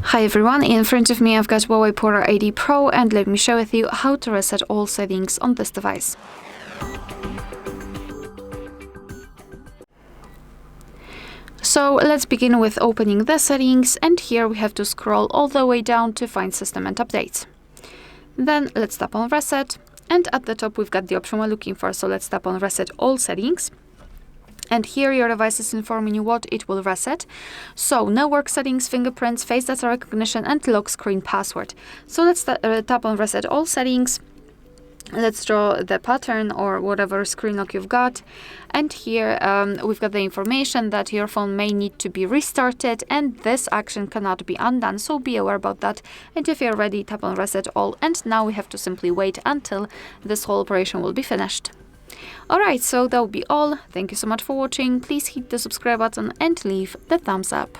Hi everyone, in front of me I've got HUAWEI Pura 80 Pro, and let me share with you how to reset all settings on this device. So let's begin with opening the settings, and here we have to scroll all the way down to find System and Updates. Then let's tap on Reset, and at the top we've got the option we're looking for, so let's tap on Reset All Settings. And here your device is informing you what it will reset. So network settings, fingerprints, face data recognition, and lock screen password. So let's tap on Reset All Settings. Let's draw the pattern or whatever screen lock you've got. And here we've got the information that your phone may need to be restarted, and this action cannot be undone, so be aware about that. And if you're ready, tap on Reset All, and now we have to simply wait until this whole operation will be finished. Alright, so that will be all. Thank you so much for watching. Please hit the subscribe button and leave the thumbs up.